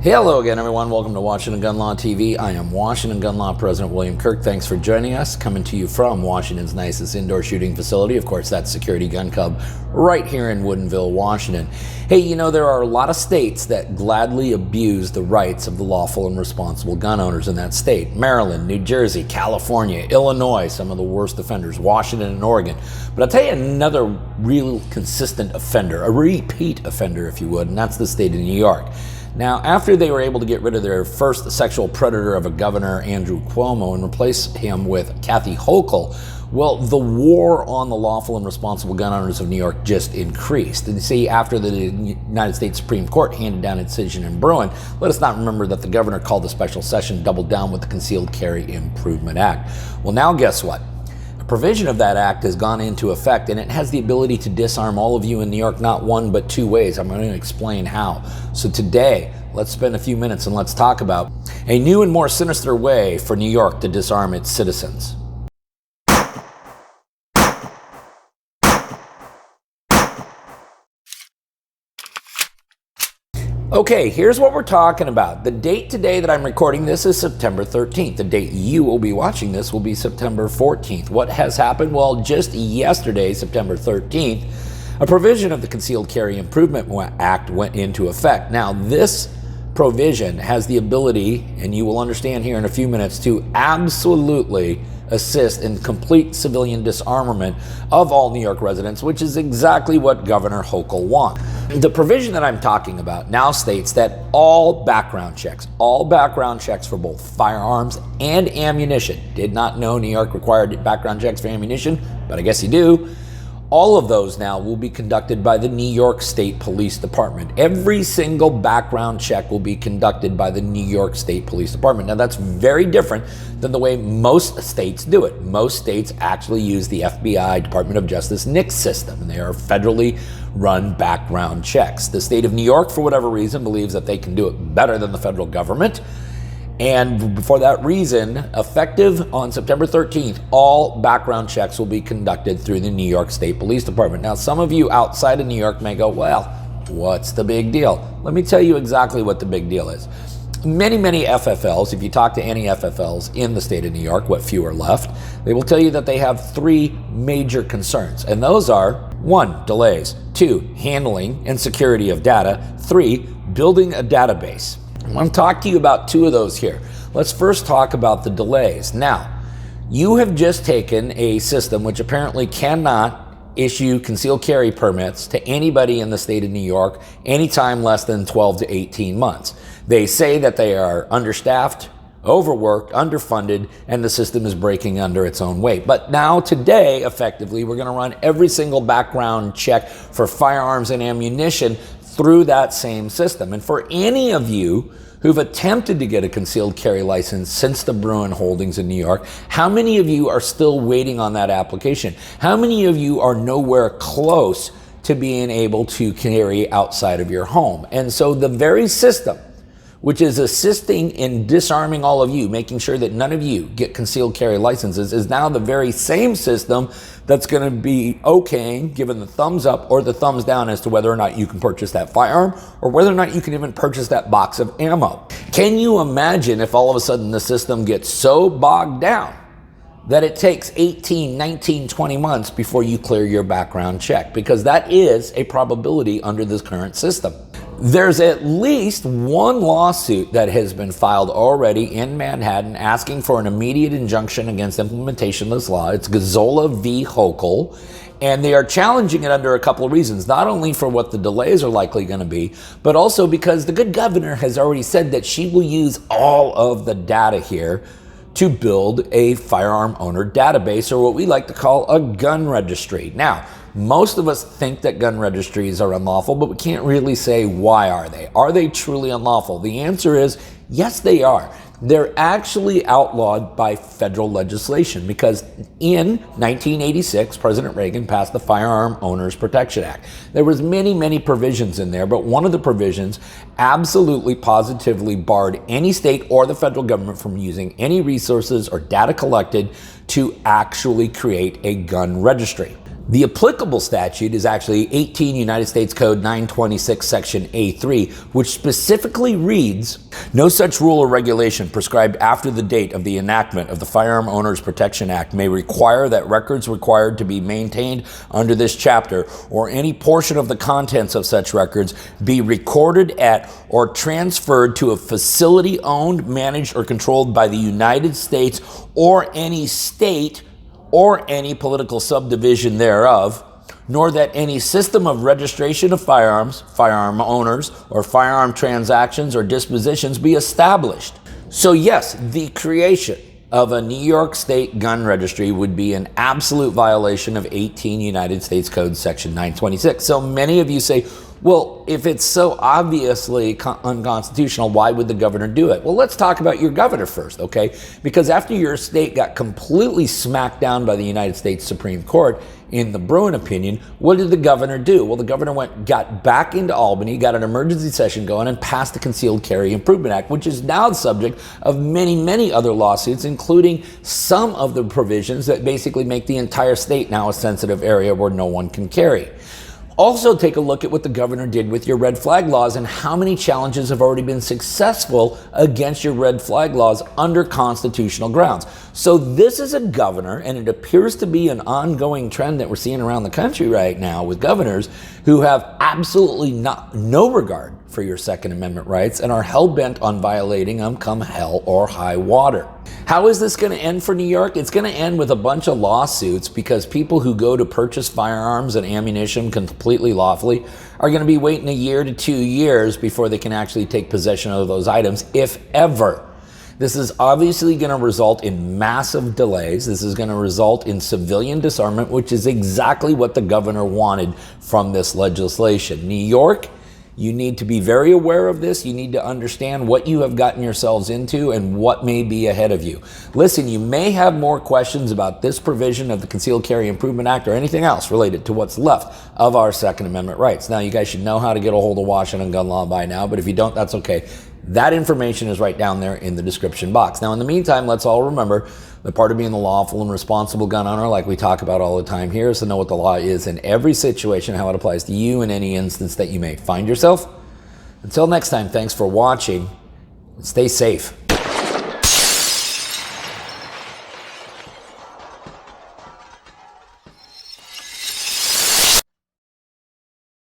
Hello again, everyone. Welcome to Washington Gun Law TV. I am Washington Gun Law President William Kirk. Thanks for joining us. Coming to you from Washington's nicest indoor shooting facility. Of course, that's Security Gun Club right here in Woodinville, Washington. Hey, you know, there are a lot of states that gladly abuse the rights of the lawful and responsible gun owners in that state. Maryland, New Jersey, California, Illinois, some of the worst offenders, Washington and Oregon. But I'll tell you another real consistent offender, a repeat offender, if you would, and that's the state of New York. Now, after they were able to get rid of their first sexual predator of a governor, Andrew Cuomo, and replace him with Kathy Hochul, well, the war on the lawful and responsible gun owners of New York just increased. And you see, after the United States Supreme Court handed down a decision in Bruin, let us not remember that the governor called the special session doubled down with the Concealed Carry Improvement Act. Well, now guess what? A provision of that act has gone into effect, and it has the ability to disarm all of you in New York, not one but two ways. I'm going to explain how. So today, let's spend a few minutes and let's talk about a new and more sinister way for New York to disarm its citizens. Okay, here's what we're talking about. The date today that I'm recording this is September 13th. The date you will be watching this will be September 14th. What has happened? Well, just yesterday, September 13th, a provision of the Concealed Carry Improvement Act went into effect. Now, this provision has the ability, and you will understand here in a few minutes, to absolutely assist in complete civilian disarmament of all New York residents, which is exactly what Governor Hochul wants. The provision that I'm talking about now states that all background checks for both firearms and ammunition, did not know New York required background checks for ammunition, but I guess you do. All of those now will be conducted by the New York State Police Department. Every single background check will be conducted by the New York State Police Department. Now, that's very different than the way most states do it. Most states actually use the FBI, Department of Justice, NICS system, and they are federally run background checks. The state of New York, for whatever reason, believes that they can do it better than the federal government. And for that reason, effective on September 13th, all background checks will be conducted through the New York State Police Department. Now, some of you outside of New York may go, well, what's the big deal? Let me tell you exactly what the big deal is. Many FFLs, if you talk to any FFLs in the state of New York, what few are left, they will tell you that they have three major concerns. And those are, 1, delays, 2, handling and security of data, 3, building a database. I want to talk to you about two of those here. Let's first talk about the delays. Now, you have just taken a system which apparently cannot issue concealed carry permits to anybody in the state of New York anytime less than 12 to 18 months. They say that they are understaffed, overworked, underfunded, and the system is breaking under its own weight. But now today, effectively, we're going to run every single background check for firearms and ammunition through that same system. And for any of you who've attempted to get a concealed carry license since the Bruin holdings in New York, how many of you are still waiting on that application? How many of you are nowhere close to being able to carry outside of your home? And so the very system which is assisting in disarming all of you, making sure that none of you get concealed carry licenses, is now the very same system that's going to be okaying, given the thumbs up or the thumbs down as to whether or not you can purchase that firearm or whether or not you can even purchase that box of ammo. Can you imagine if all of a sudden the system gets so bogged down that it takes 18, 19, 20 months before you clear your background check? Because that is a probability under this current system. There's at least one lawsuit that has been filed already in Manhattan asking for an immediate injunction against implementation of this law. It's Gazzola v. Hochul, and they are challenging it under a couple of reasons, not only for what the delays are likely going to be, but also because the good governor has already said that she will use all of the data here to build a firearm owner database, or what we like to call a gun registry. Now, most of us think that gun registries are unlawful, but we can't really say why are they. Are they truly unlawful? The answer is yes, they are. They're actually outlawed by federal legislation because in 1986, President Reagan passed the Firearm Owners Protection Act. There was many provisions in there, but one of the provisions absolutely positively barred any state or the federal government from using any resources or data collected to actually create a gun registry. The applicable statute is actually 18 United States Code 926 Section A3, which specifically reads, "No such rule or regulation prescribed after the date of the enactment of the Firearm Owners Protection Act may require that records required to be maintained under this chapter or any portion of the contents of such records be recorded at or transferred to a facility owned, managed, or controlled by the United States or any state or any political subdivision thereof, nor that any system of registration of firearms, firearm owners, or firearm transactions or dispositions be established." So yes, the creation of a New York State gun registry would be an absolute violation of 18 United States Code Section 926. So many of you say, well, if it's so obviously unconstitutional, why would the governor do it? Well, let's talk about your governor first, okay? Because after your state got completely smacked down by the United States Supreme Court in the Bruin opinion, what did the governor do? Well, the governor got back into Albany, got an emergency session going, and passed the Concealed Carry Improvement Act, which is now the subject of many, many other lawsuits, including some of the provisions that basically make the entire state now a sensitive area where no one can carry. Also, take a look at what the governor did with your red flag laws and how many challenges have already been successful against your red flag laws under constitutional grounds. So this is a governor, and it appears to be an ongoing trend that we're seeing around the country right now with governors who have absolutely no regard for your Second Amendment rights and are hell-bent on violating them come hell or high water. How is this going to end for New York? It's going to end with a bunch of lawsuits because people who go to purchase firearms and ammunition completely lawfully are going to be waiting 1 year to 2 years before they can actually take possession of those items, if ever. This is obviously going to result in massive delays. This is going to result in civilian disarmament, which is exactly what the governor wanted from this legislation. New York, you need to be very aware of this. You need to understand what you have gotten yourselves into and what may be ahead of you. Listen, you may have more questions about this provision of the Concealed Carry Improvement Act or anything else related to what's left of our Second Amendment rights. Now, you guys should know how to get a hold of Washington gun law by now, but if you don't, that's okay. That information is right down there in the description box. Now, in the meantime, let's all remember that part of being the lawful and responsible gun owner, like we talk about all the time here, is to know what the law is in every situation, how it applies to you in any instance that you may find yourself. Until next time, thanks for watching. Stay safe.